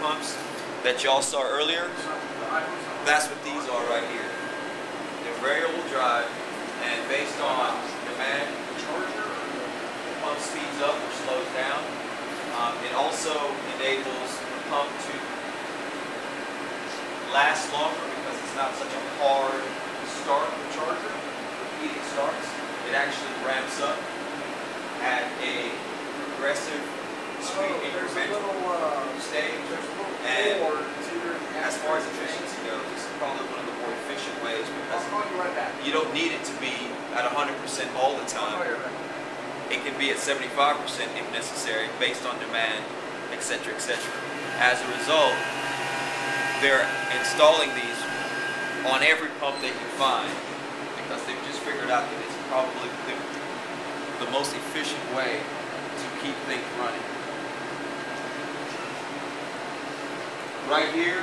pumps that y'all saw earlier, that's what these are right here. They're variable drive, and based on demand, the pump speeds up or slows down. It also enables the pump to last longer because it's not such a hard start of the charger. Repeating starts, it actually ramps up at a progressive speed incremental stage. And as far as efficiency goes, this is probably one of the more efficient ways because you don't need it to be at 100% all the time. It can be at 75% if necessary, based on demand, etc., etc. As a result, they're installing these on every pump they can find because they've just figured out that it's probably the most efficient way to keep things running. Right here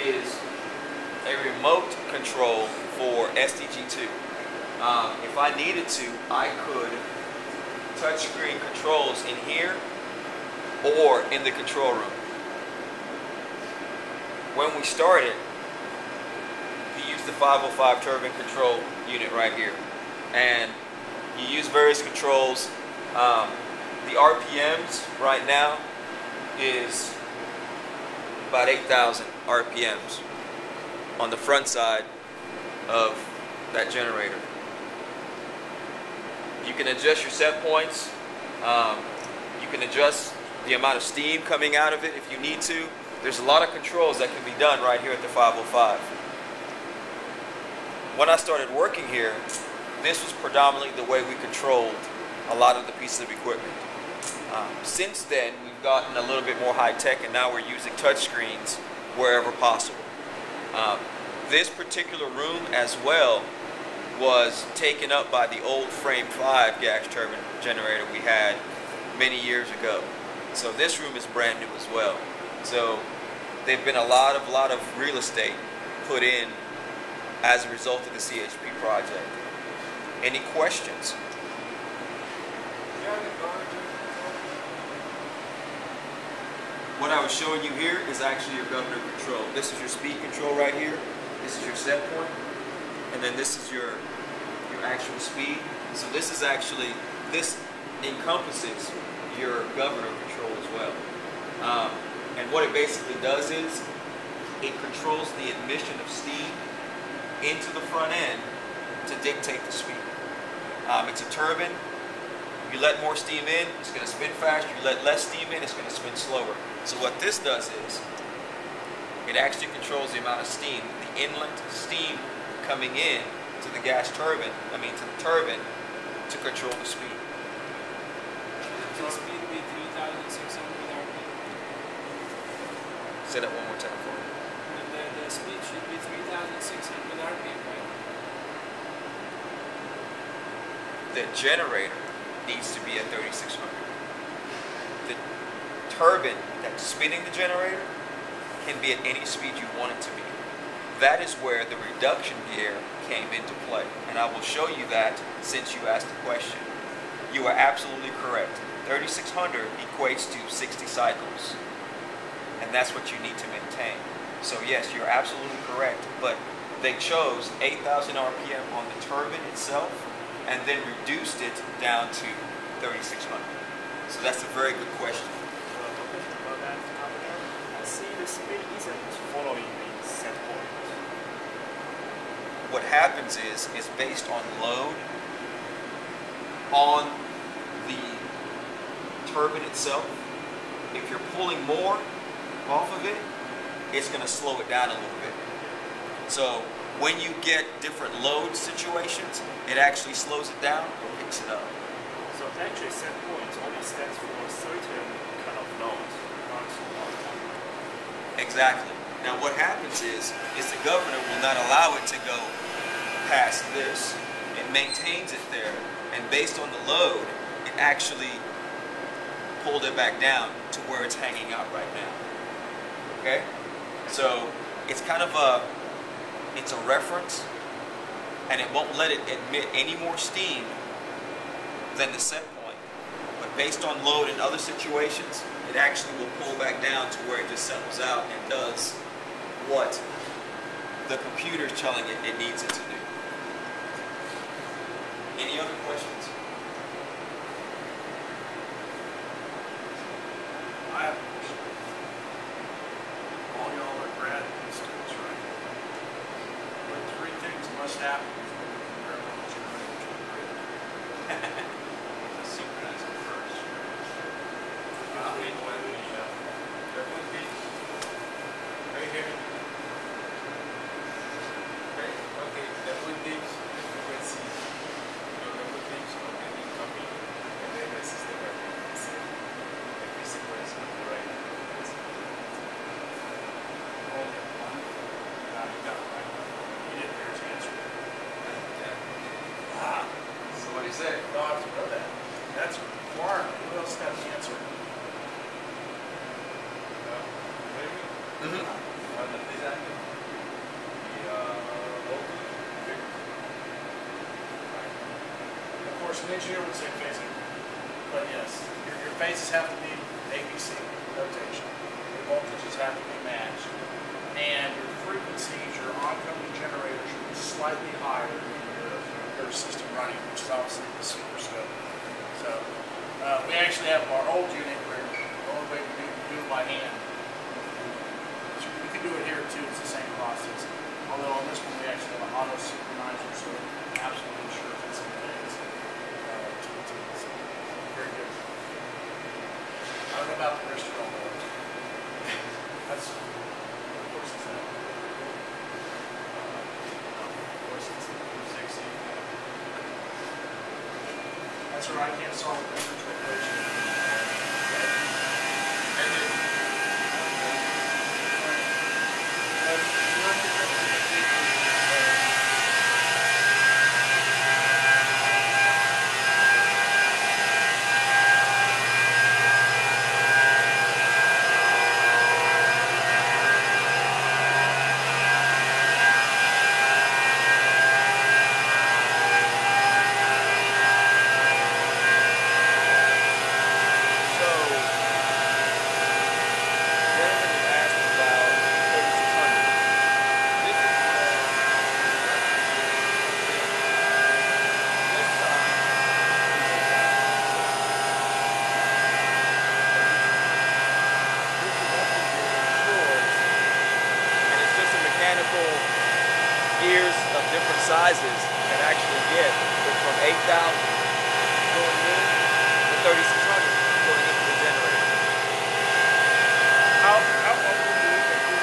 is a remote control for STG2. If I needed to, I could touchscreen controls in here or in the control room. When we started, we used the 505 turbine control unit right here, and you use various controls. The RPMs right now is about 8,000 RPMs on the front side of that generator. You can adjust your set points. You can adjust the amount of steam coming out of it if you need to. There's a lot of controls that can be done right here at the 505. When I started working here, this was predominantly the way we controlled a lot of the pieces of equipment. Since then, we've gotten a little bit more high-tech, and now we're using touchscreens wherever possible. This particular room as well was taken up by the old frame 5 gas turbine generator we had many years ago. So this room is brand new as well. So there've been a lot of real estate put in as a result of the CHP project. Any questions? What I was showing you here is actually your governor control. This is your speed control right here. This is your set point. And then this is your actual speed. So this is actually, this encompasses your governor control as well. And what it basically does is it controls the admission of steam into the front end to dictate the speed. It's a turbine. You let more steam in, it's going to spin faster. You let less steam in, it's going to spin slower. So what this does is it actually controls the amount of steam, the inlet steam coming in to the gas turbine, to the turbine, to control the speed. The speed would be 3,600 RPM. Say that one more time for me. The speed should be 3,600 RPM, right? The generator needs to be at 3,600. The turbine that's spinning the generator can be at any speed you want it to be. That is where the reduction gear came into play, and I will show you that since you asked the question. You are absolutely correct. 3,600 equates to 60 cycles, and that's what you need to maintain. So yes, you're absolutely correct, but they chose 8,000 RPM on the turbine itself and then reduced it down to 3,600. So that's a very good question. About that, I see the speed isn't following the set point. What happens is based on load on the turbine itself. If you're pulling more off of it, it's going to slow it down a little bit. So when you get different load situations, it actually slows it down or picks it up. So actually set point only stands for a certain kind of load. Exactly. Now what happens is the governor will not allow it to go past this. It maintains it there, and based on the load, it actually pulled it back down to where it's hanging out right now. Okay? So it's kind of it's a reference, and it won't let it emit any more steam than the set point. But based on load in other situations, it actually will pull back down to where it just settles out and does what the computer is telling it it needs it to do. Any other questions? I have a question. All y'all are grad students, right? What three things must happen before we can grab on the generator to the grid? Let's synchronize it first. Wait, there would be right here. Okay, there would be frequency. There would be incoming, and then this is the frequency. Every sequence on the right frequency. Only one. You got it right. You didn't hear his answer. Ah, So what do you say? you'll have to know that. That's a requirement. Who else got the answer? Mm-hmm. Of course, an engineer would say phasing. But yes, your phases have to be ABC rotation. Your voltages have to be matched. And your frequencies, your oncoming generators should be slightly higher than your system running, which is obviously the super scope. So we actually have our old unit where the only way we do it by hand. So we can do it here too, it's the same process. Although on this one we actually have an auto synchronizer, so we're absolutely sure if it's in phase to the T. So very good. I don't know about the rest of y'all though. That's, of course it's that. Of course, it's 260. That's all right, I can't solve the differential equation. Gears of different sizes can actually get from 8,000 going in to 3,600 going into the generator. How often do you think you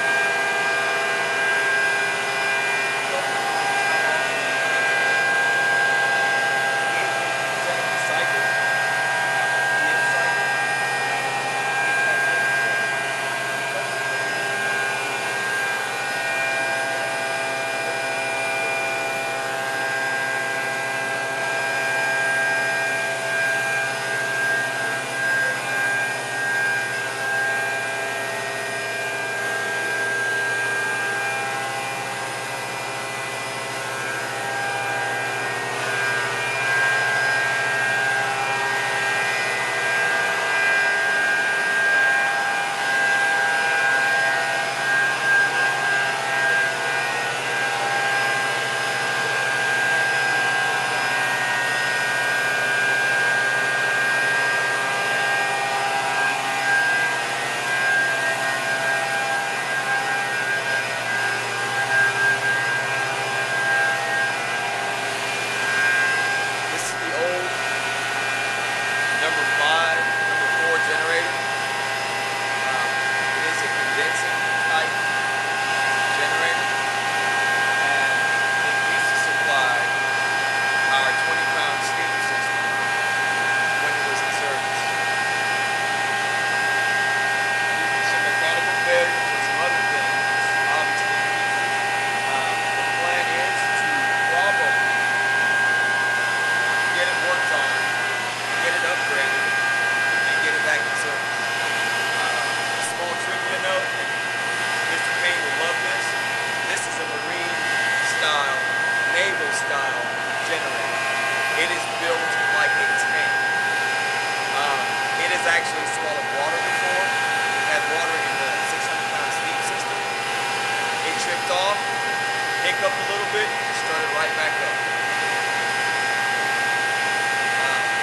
little bit, start it right back up.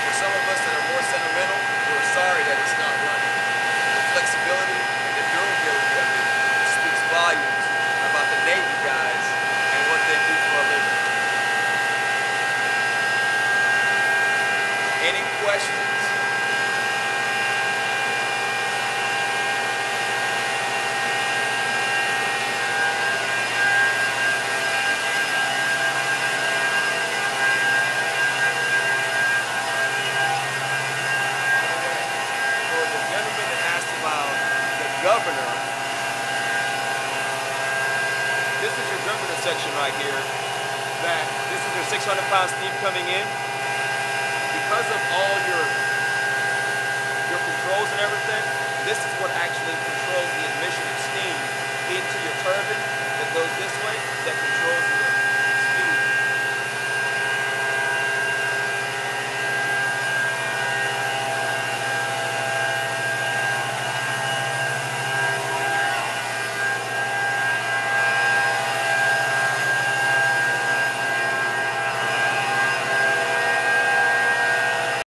For some of us that are more sentimental, we're sorry that it's not running. The flexibility and the durability of it speaks volumes about the Navy guys and what they do for a living. Any questions? Governor, this is your governor section right here. This is your 600-pound steam coming in. Because of all your controls and everything, this is what actually